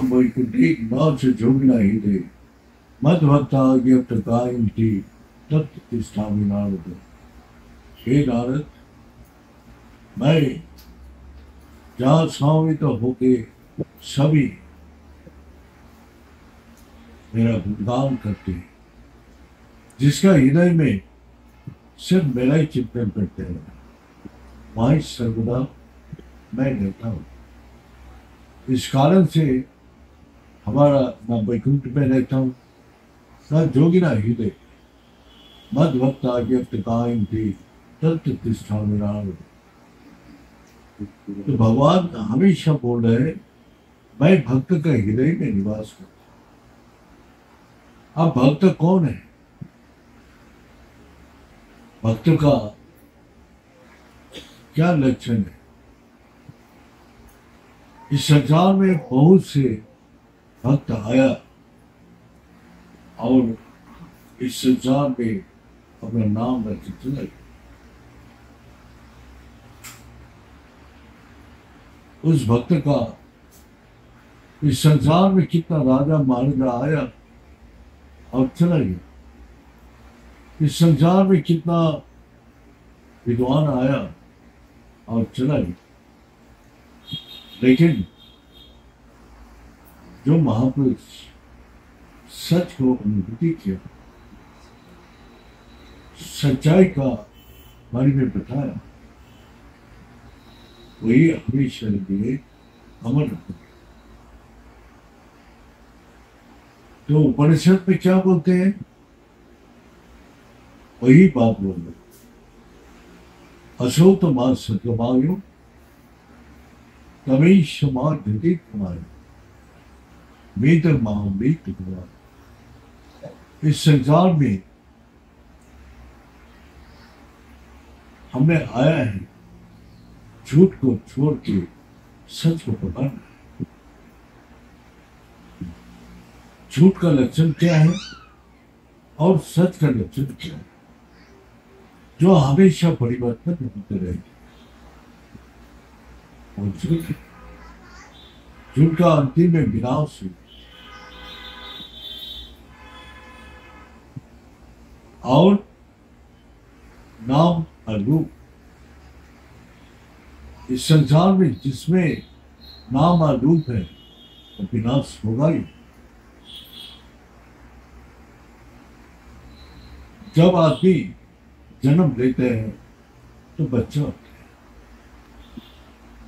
वैकुंठी नाच जोगिना ही दे मद भक्ता ज्ञप्त कायम थी तत्व तिष्ठा नारद। हे नारद, मैं जहाँ स्वामित होके सभी मेरा गुणगान करते हैं, जिसका हृदय में सिर्फ मेरा ही चिंतन करते हैं, वहीं सर्वदा मैं रहता हूँ। इस कारण से हमारा न वैकुंठ में रहता हूँ, न जोगिना हृदय मद भक्त आज्ञप्त कायम थी तत्व तिष्ठा नारद। तो भगवान हमेशा बोल रहे हैं, मैं भक्त का हृदय में निवास करता हूं। अब भक्त कौन है? भक्त का क्या लक्षण है? इस संसार में बहुत से भक्त आया और इस संसार में अपना नाम रख चला गया। उस भक्त का इस संसार में कितना राजा महाराजा आया और चला गया, इस संसार में कितना विद्वान आया और चला गया, लेकिन जो महापुरुष सच को अनुभूति किया, सच्चाई का बारे में बताया, वही हमेशा लिए अमर रखेंगे। तो उपनिषद में क्या बोलते हैं, वही बात बोल रहे। अशोक मां सत्यमायो तमेश मां धृति कुमार मेतर महामीत कुमार। इस संसार में हमने आया है झूठ को छोड़ के सच को पकड़ना। झूठ का लक्षण क्या है और सच का लक्षण क्या है? जो हमेशा परिवर्तन होते रहेंगे। और झूठ का अंतिम में विनाश है। और नाम और रूप, इस संसार में जिसमें नाम और रूप है तो विनाश होगा ही। जब आदमी जन्म लेते हैं तो बच्चा होता है,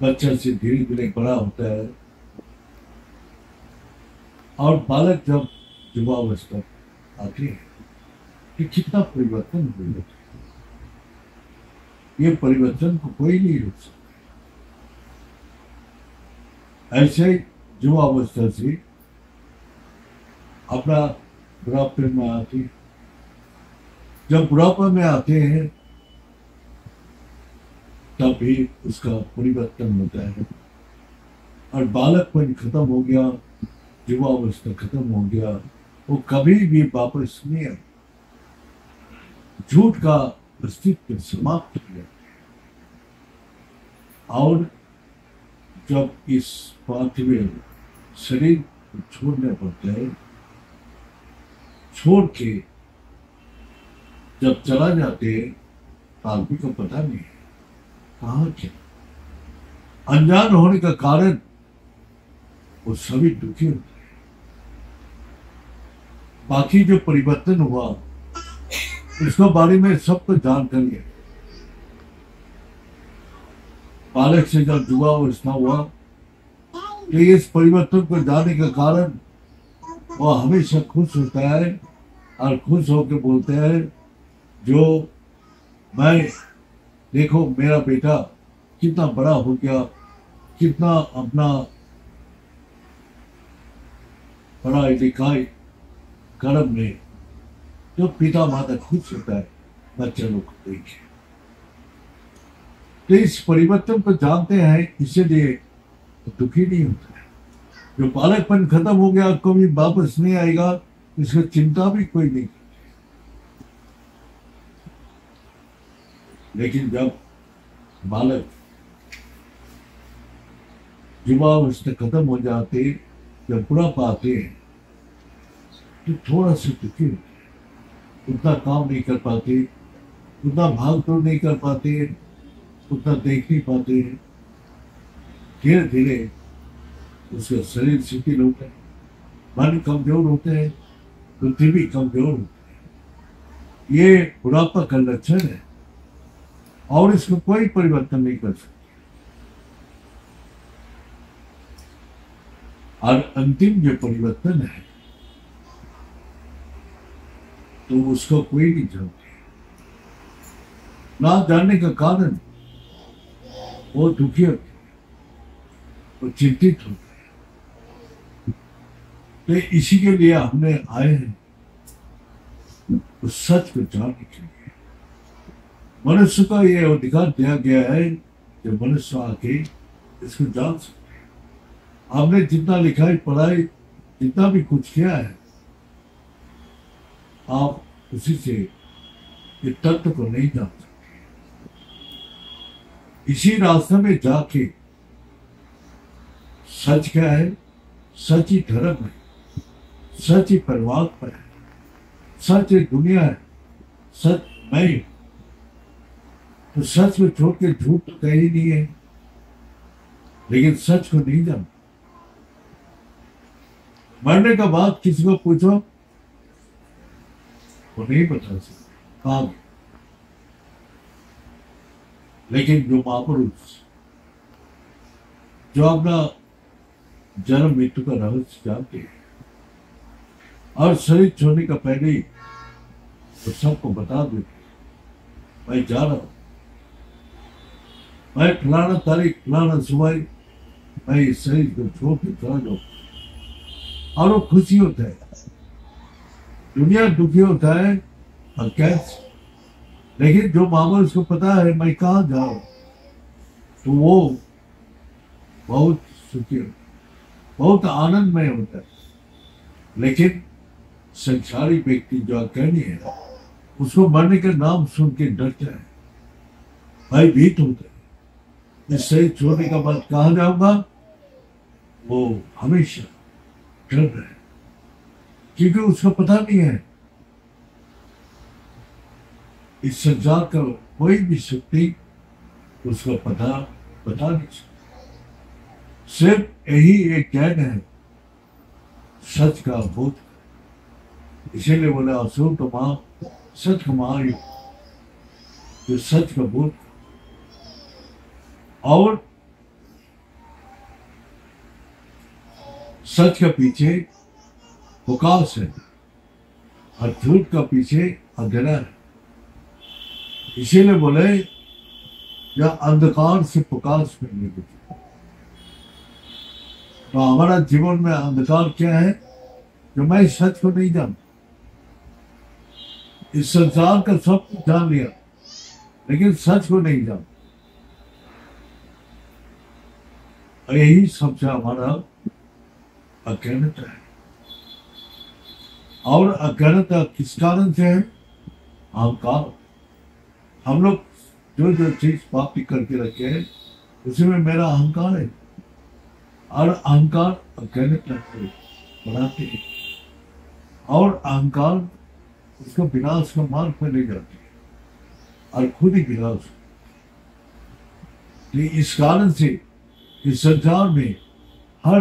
बच्चा से धीरे धीरे बड़ा होता है और बालक जब युवावस्था आती है कि कितना परिवर्तन हो जाता है। ये परिवर्तन को कोई नहीं रोक सकता। ऐसे युवावस्था से अपना बुढ़ापे में आती है। जब बुढ़ापा में आते हैं तब भी उसका परिवर्तन होता है और बालकपन खत्म हो गया, युवावस्था खत्म हो गया, वो कभी भी वापस नहीं आया। झूठ का अस्तित्व समाप्त हो गया। और जब इस पार्थिव शरीर को छोड़ने पड़ता है, छोड़ के जब चला जाते हैं तो आदमी को पता नहीं है कहाँ क्या। अनजान होने का कारण वो सभी दुखी होते हैं। बाकी जो परिवर्तन हुआ उसके बारे में सबको जानकारी है। बालक से जब युवा अवस्था हुआ तो इस परिवर्तन को जानने का कारण वो हमेशा खुश होता है और खुश होकर बोलते हैं, जो मैं देखो मेरा बेटा कितना बड़ा हो गया, कितना अपना पढ़ाई लिखाई कर्म में, तो पिता माता खुश होता है बच्चे लोग को देख के। तो इस परिवर्तन को जानते हैं, इसीलिए दुखी नहीं होता है। जो बालकपन खत्म हो गया कभी वापस नहीं आएगा, इसका चिंता भी कोई नहीं। लेकिन जब बालक युवावस्था खत्म हो जाते जब बुढ़ापा आते हैं तो थोड़ा सा दुखी होते हैं, उतना काम नहीं कर पाते, उतना भाग दौड़ नहीं कर पाते, उतना देख नहीं पाते। धीरे धीरे उसका शरीर शिथिल होता है, मन कमजोर होते हैं, बुद्धि भी कमजोर होती है। ये बुढ़ापा का लक्षण है और इसको कोई परिवर्तन नहीं कर सकता। और अंतिम जो परिवर्तन है तो उसको कोई नहीं जानते। ना जानने का कारण वो दुखी होते, वो चिंतित होते हैं। तो इसी के लिए हमने आए हैं उस सच को जानने के लिए। मनुष्य का ये अधिकार दिया गया है कि मनुष्य आके इसको जान सकते। हमने जितना लिखाई पढ़ाई जितना भी कुछ किया है, आप उसी से ये तत्व को नहीं जान सकते। इसी रास्ते में जाके सच क्या है, सच ही धर्म है, सच ही परमात्मा है, सच ही दुनिया है, सच मैं हूं। तो सच को छोड़ के झूठ तो कहीं नहीं है, लेकिन सच को नहीं जानता। मरने का बाद किसी को पूछो वो नहीं बता सकता कहां गया। लेकिन जो महापुरुष जो अपना जन्म मृत्यु का रहस्य जानते हैं और शरीर छोड़ने का पहले ही तो सबको बता देते, मैं जा रहा हूं, मैं फलाना तारीख फलाना सुबह मैं इस शरीर को छोड़ के चला जाऊं। और वो खुशी होता है, दुनिया दुखी होता है और कैसे। लेकिन जो मामूल उसको पता है मैं कहाँ जाऊं, तो वो बहुत सुखी होता है, बहुत आनंदमय होता है। लेकिन संसारी व्यक्ति जो अज्ञानी है उसको मरने का नाम सुन के डरता है, भयभीत होता है। इस शरीर छोड़ने का बाद कहाँ जाऊंगा, वो हमेशा डर रहा है, क्योंकि उसको पता नहीं है इस संसार का कोई भी शक्ति उसको पता बता नहीं सकती। सिर्फ यही एक ज्ञान है, सच का बोध। इसीलिए बोले असुर तो मां सच का महायुग, जो सच का बोध। और सच के पीछे प्रकाश है और झूठ का पीछे अंधेरा है। इसीलिए बोले या अंधकार से प्रकाश मिलने को। तो हमारा जीवन में अंधकार क्या है, जो मैं सच को नहीं जानता। इस संसार का सब कुछ जान लिया लेकिन सच को नहीं जानता। यही सबसे हमारा अज्ञानता है। और अज्ञानता किस कारण से है, अहंकार। हम लोग जो जो चीज प्राप्ति करके रखे हैं उसी में मेरा अहंकार है, और अहंकार अज्ञानता बनाते हैं और अहंकार उसका विनाश का मार्ग पर ले जाते हैं और खुद ही विनाश। इस कारण से इस संसार में हर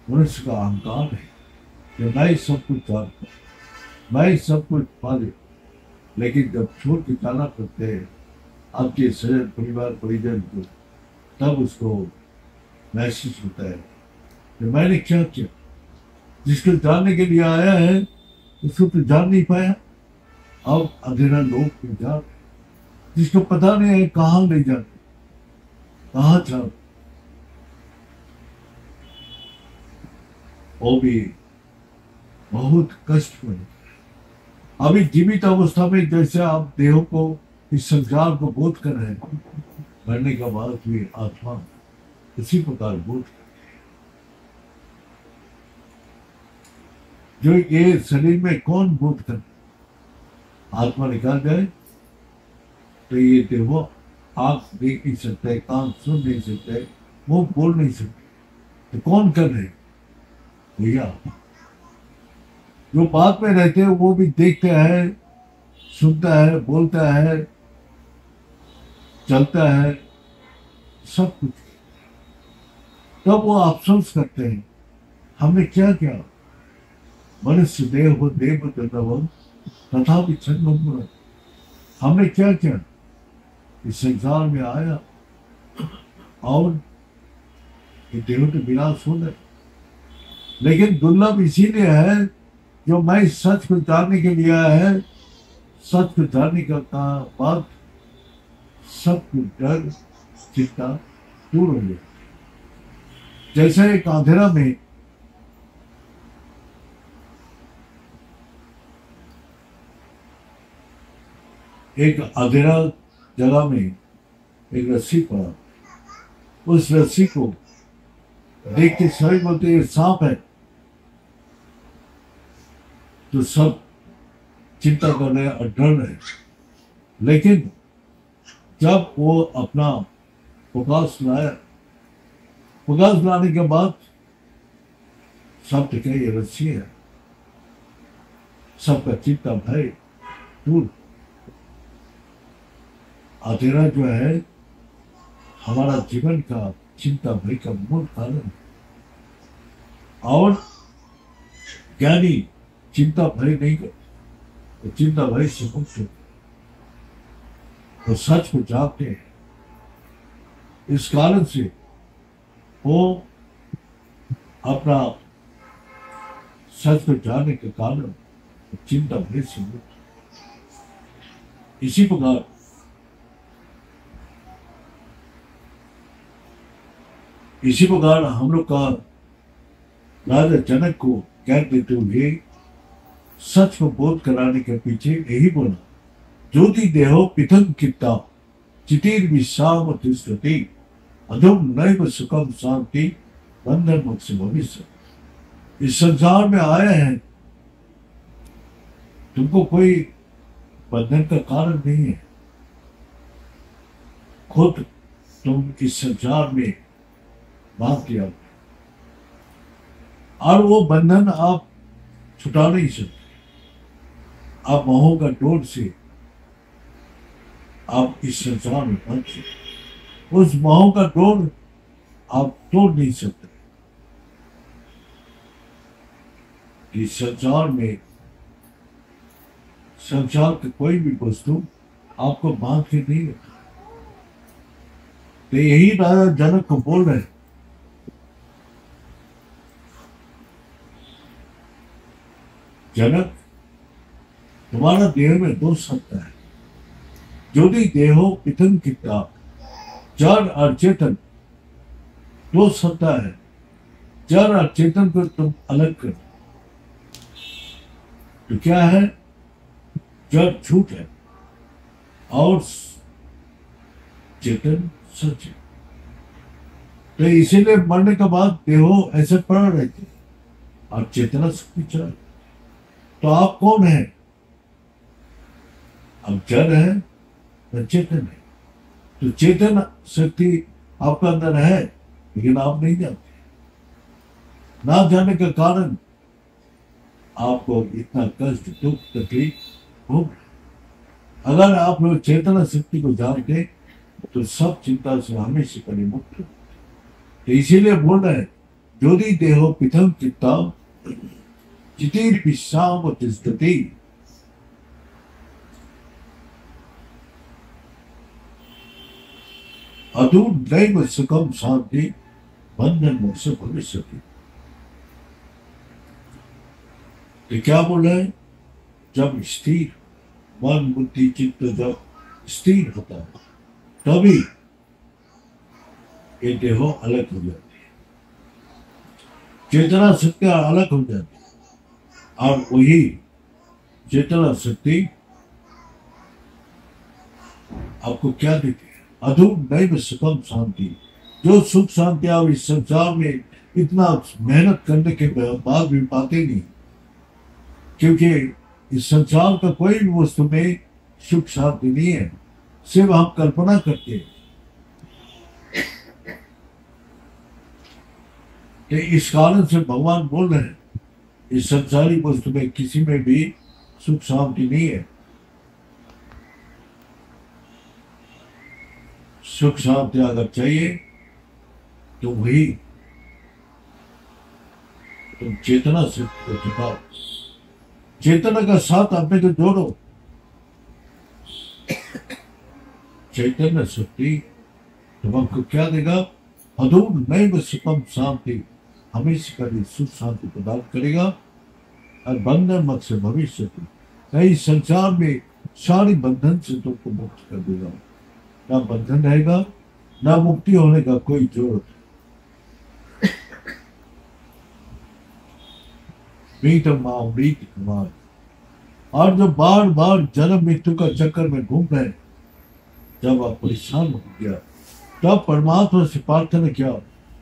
मनुष्य का अहंकार है कि मैं सब कुछ जानता, मैं सब कुछ पाले। लेकिन जब छोड़ के जाना करते हैं आपके स्वजन परिवार परिजन को, तब उसको महसूस होता है कि मैंने क्या किया। जिसको जानने के लिए आया है उसको तो जान नहीं पाया। अब अंधेरा लोग को जान, जिसको पता नहीं है कहाँ ले जाते, कहाँ जाते, वो भी बहुत कष्ट में। अभी जीवित अवस्था में जैसे आप देह को इस संसार को बोध कर रहे हैं, मरने का बाद भी आत्मा उसी प्रकार बोध करती है। जो ये शरीर में कौन बोध कर, आत्मा निकाल जाए तो ये देहो आंख देख नहीं सकते, कान सुन नहीं सकते, मुंह बोल नहीं सकते, तो कौन कर रहे भैया? जो बात में रहते हैं वो भी देखते हैं, सुनता है, बोलता है, चलता है, सब कुछ। तब वो अफसोस करते हैं हमने क्या किया। मनुष्य देह हो देव तथावत तथा विच्छन, हमने क्या किया? इस संसार में आया और ये देह के विनाश हो गए। लेकिन दुर्लभ इसीलिए है जो मैं इस सच को जानने के लिए आया है। सच को जानने का बाद सब कुछ डर चिंता दूर हो गया। जैसे एक अंधेरा में एक अंधेरा जगह में एक रस्सी पड़ा, उस रस्सी को देख के सभी बोलते ये सांप है, तो सब चिंता कर रहे और डर रहे। लेकिन जब वो अपना प्रकाश लाया, प्रकाश लाने के बाद सब टिके ये रस्सी है, सबका चिंता भय दूर। अंधेरा जो है हमारा जीवन का चिंता भय का मूल कारण है। और ज्ञानी चिंता भय नहीं करते, तो चिंता भय से मुक्त होते, तो सच को जानते हैं। इस कारण से वो अपना सच को जानने के कारण चिंता भय से मुक्त। इसी प्रकार हम लोग का राजा जनक को ज्ञान देते हुए सच को बोध कराने के पीछे यही बोला, ज्योति देहो पिथं कित्ता चितिर विश्राम तिष्ठति अधम नैव सुखम शांति बंधन मोक्ष भविष्य। इस संसार में आए हैं, तुमको कोई बंधन का कारण नहीं है। खुद तुम इस संसार में बांध किया और वो बंधन आप छुटा नहीं सकते। आप मोह का डोर से आप इस संसार में बंध सकते, उस मोह का डोर आप तोड़ नहीं सकते। इस संसार में संसार की कोई भी वस्तु आपको बांध के नहीं रखा। तो यही राजा जनक को बोल रहे हैं, जनक तुम्हारा देह में दो सत्ता है, ज्योति देहो पिथं कित्ता, जड़ और चेतन दो सत्ता है। जड़ और चेतन को तुम अलग कर, तो क्या है? जड़ झूठ है और चेतन सच है। तो इसीलिए मरने के बाद देहो ऐसे पड़ा रहते और चेतना शक्ति चल। तो आप कौन है? अब जड़ है तो चेतन है। तो चेतन शक्ति आपका अंदर है, लेकिन आप नहीं जानते। ना जानने के कारण आपको इतना कष्ट दुख तकलीफ हो। अगर आप लोग चेतना शक्ति को जानते तो सब चिंता से हमेशा कभी मुक्त हो। तो इसीलिए बोल रहे हैं, ज्योति देहो पिथं चित्ता चितिर विश्राम तिष्ठति। अदूर नैव सुखम शांति बंधन मोक्ष भविष्यति। तो क्या बोल रहे हैं? जब स्थिर मन बुद्धि चित्त जब स्थिर होता है तभी ये देहो अलग हो जाती है, चेतना शक्ति अलग हो जाती है। और वही चेतना शक्ति आपको क्या देती है? अधूर नैव सुखम शांति। जो सुख शांति आप इस संसार में इतना मेहनत करने के बाद भी पाते नहीं, क्योंकि इस संसार का कोई भी वस्तु में सुख शांति नहीं है, सिर्फ हम कल्पना करते हैं। तो इस कारण से भगवान बोल रहे हैं इस संसारी वस्तु में किसी में भी सुख शांति नहीं है। सुख शांति अगर चाहिए तो वही तुम चेतना से तो झुकाओ, चेतना का साथ अपने को जोड़ो। चैतन्य शक्ति तुमको क्या देगा? अधूर नैव सुखम शांति, हमेशा का लिए सुख शांति प्रदान करेगा और बंधन मत से भविष्य की कई संसार में सारी बंधन से तुमको मुक्त कर देगा। ना बंधन रहेगा, ना मुक्ति होने का कोई जरूरत। मृत कुमार, और जो बार बार जन्म मृत्यु का चक्कर में घूम रहे, जब आप परेशान हो गया तब परमात्मा से प्रार्थना किया,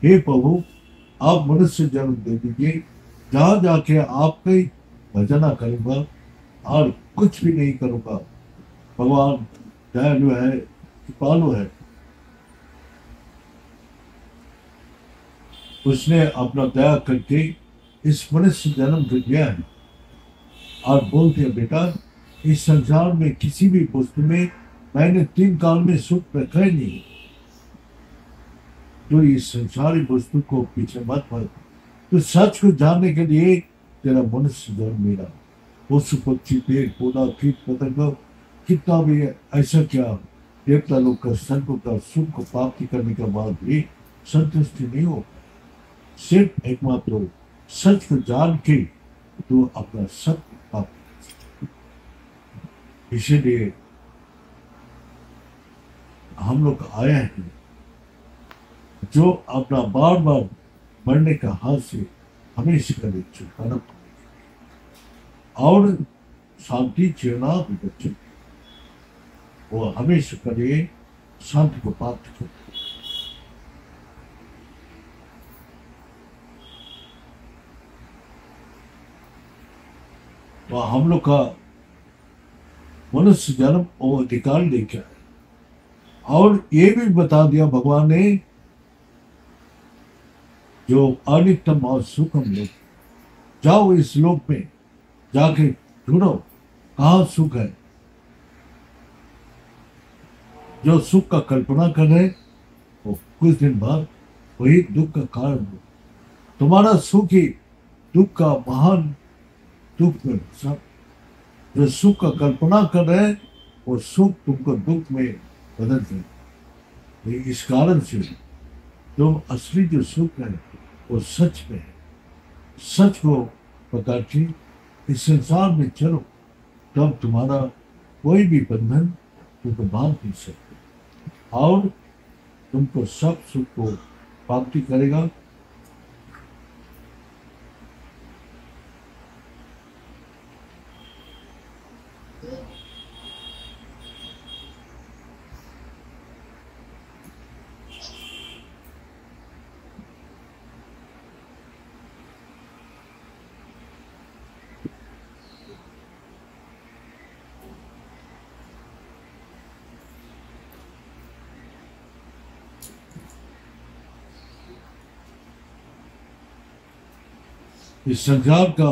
हे प्रभु आप मनुष्य जन्म दे दीजिए, जहां जाके आपकी भजना करूंगा और कुछ भी नहीं करूंगा। भगवान दयालु है, कृपालु है। उसने अपना दया करके इस मनुष्य जन्म को दिया है और बोलते हैं बेटा इस संसार में किसी भी वस्तु में मैंने 3 काल में सुख रखा ही नहीं। तो इस संसारी वस्तु को पीछे मत पड़, तो सच को जानने के लिए तेरा मनुष्य जन्म मिला। पशु पक्षी पेड़ पौधा कीट पतंग कितना भी ऐसा क्या देवता लोग का संतों का सुख को प्राप्ति करने के बाद भी संतुष्टि नहीं हो। सिर्फ एकमात्र सच को जान के तो अपना सत्य प्राप्त। इसीलिए हम लोग आए हैं जो अपना बार बार मरने का हाथ से हमेशा करे छुटकारा और शांति चेतना विगत वो हमेशा करे शांति को प्राप्त करे। तो हम लोग का मनुष्य जन्म और अधिकार लेकर है और ये भी बता दिया भगवान ने जो अनित्यम और सुखम लोक, जाओ इस लोक में जाके ढूंढो कहाँ सुख है। जो सुख का कल्पना कर रहे वो कुछ दिन बाद वही दुख का कारण हो। तुम्हारा सुख ही दुख का महान दुख में सब जो सुख का कल्पना कर रहे वो सुख तुमको दुख में बदल दे। इस कारण से जो असली जो सुख है वो सच में है। सच को पता कि इस संसार में चलो तब तुम्हारा कोई भी बंधन तुमको बांध नहीं सकते और तुमको सब सुख को प्राप्ति करेगा। इस संसार का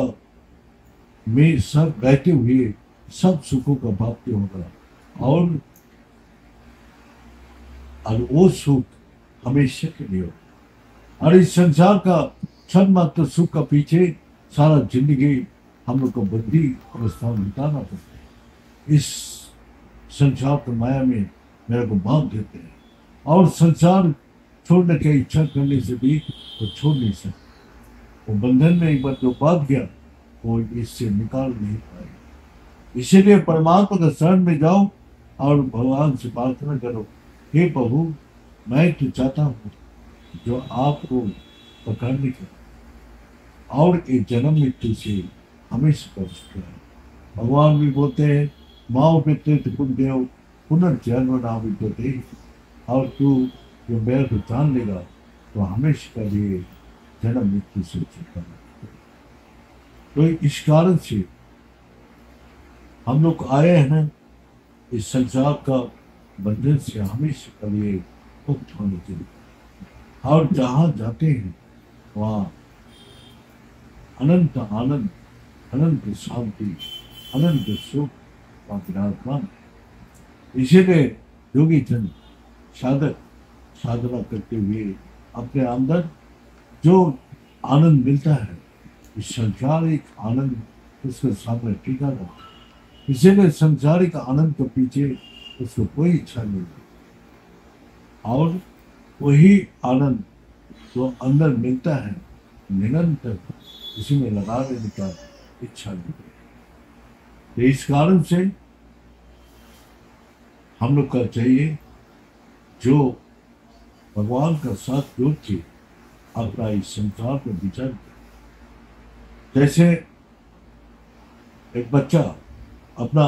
में सब बैठे हुए सब सुखों का प्राप्ति होगा और वो सुख हमेशा के लिए हो। और इस संसार का क्षण मात्र सुख का पीछे सारा जिंदगी हम लोग को बंदी अवस्था में बिताना पड़ता है। इस संसार की माया में मेरे को बांध देते हैं और संसार छोड़ने की इच्छा करने से भी वो छोड़ नहीं सकते। वो बंधन में एक बार जो बांध गया वो इससे निकाल नहीं पाए। इसीलिए परमात्मा का शरण में जाओ और भगवान से प्रार्थना करो, हे प्रभु मैं तो चाहता हूँ जो आपको पकड़ने का और एक जन्म मृत्यु से हमेशा कर सकता है। भगवान भी बोलते हैं माओ पितृ देव पुनर्जन्म ना भी, और तू जो मेरे को जान लेगा तो हमेशा के लिए जन्म मृत्यु से छुटकारा। तो इस कारण से हम लोग आए हैं इस संसार का बंधन से हमेशा के लिए मुक्त होने के लिए। और जहाँ जाते हैं वहाँ अनंत आनंद, अनंत शांति, अनंत सुख का विराजमान। इसीलिए योगी जन साधक साधना करते हुए अपने अंदर जो आनंद मिलता है, इस संसारिक आनंद उसके सामने टिका रहता है। इसीलिए संसारिक आनंद के पीछे उसको कोई इच्छा नहीं, और वही आनंद जो अंदर मिलता है निरंतर इसी में लगा देने का इच्छा नहीं। तो इस कारण से हम लोग का चाहिए जो भगवान का साथ जोड़ के अपना इस संसार में विचार, जैसे एक बच्चा अपना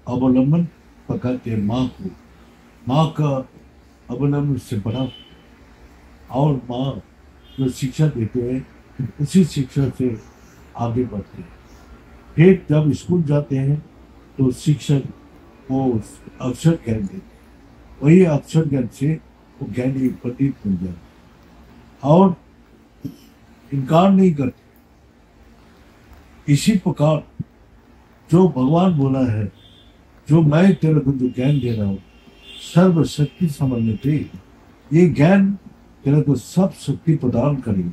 अवलंबन पकड़ते माँ को, माँ का अवलंबन से बड़ा, और माँ जो शिक्षा देते हैं उसी शिक्षा से आगे बढ़ते हैं। फिर जब स्कूल जाते हैं तो शिक्षक वो अक्षर ज्ञान देते, वही अक्षर ज्ञान से वो ज्ञानी पंडित बन जाते और इनकार नहीं करते। इसी प्रकार जो भगवान बोला है, जो मैं तेरे को जो ज्ञान दे रहा हूँ सर्व शक्ति समझने थे, ये ज्ञान तेरे को सब शक्ति प्रदान करेगी।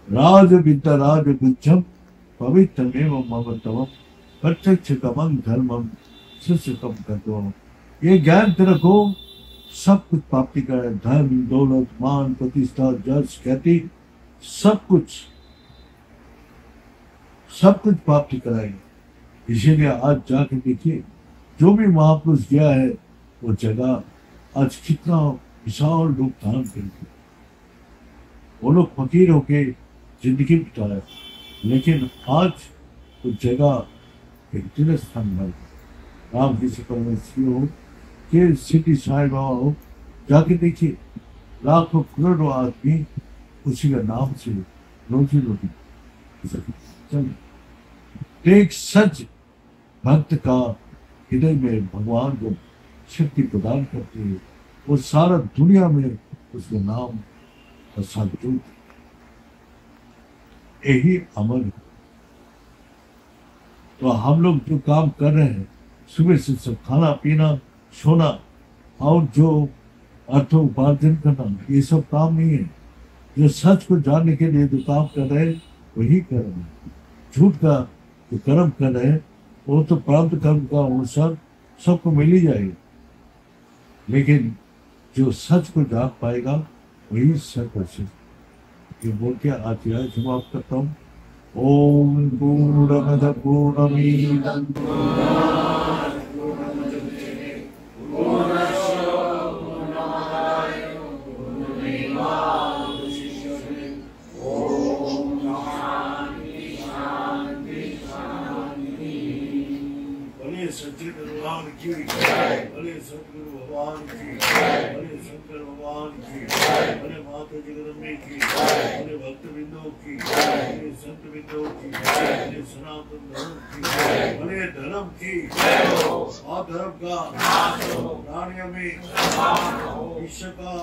राज विद्या राज गुच्छम पवित्र में मम तवम प्रत्यक्ष कमं धर्मम शिष्यकम करतो। ये ज्ञान तेरे को सब कुछ प्राप्ति करे, धर्म दौलत मान प्रतिष्ठा जस ख्याति सब कुछ प्राप्ति कराएगी। इसीलिए आज जाके देखिए जो भी महापुरुष गया है वो जगह आज कितना विशाल रूप धारण करके वो लोग फकीर होके जिंदगी बिताए, लेकिन आज वो जगह एक तीर्थ स्थान बन, राम किसी परमेश्वर हो कि सिटी साई बाबा हो, जाके देखिए लाखों करोड़ों आदमी उसी का नाम से रोजी रोटी। एक सच भक्त का हृदय में भगवान को शक्ति प्रदान करते हैं, वो सारा दुनिया में उसके नाम का साथ यही अमर है। तो हम लोग जो काम कर रहे हैं सुबह से सब खाना पीना सोना और जो अर्थ उपार्जन करना, ये सब काम नहीं है। जो सच को जानने के लिए जो काम कर रहे हैं वही कर रहे हैं। झूठ का जो कर्म कर रहे हैं वो तो प्राप्त कर्म का अनुसार सबको मिल ही जाएगा, लेकिन जो सच को जान पाएगा वही सच। ये बोल के आज समाप्त करता हूँ। ओम पूर्णमद पूर्णमिदं भगवान की, भले सतगुरु भगवान की, भले शंकर भगवान की, भले माता जगदम्बे की, भले भक्त बिंदु की, भले संत बिंदु की, भले सनातन धर्म की, भले धर्म की, धर्म का प्राणियों में विश्व का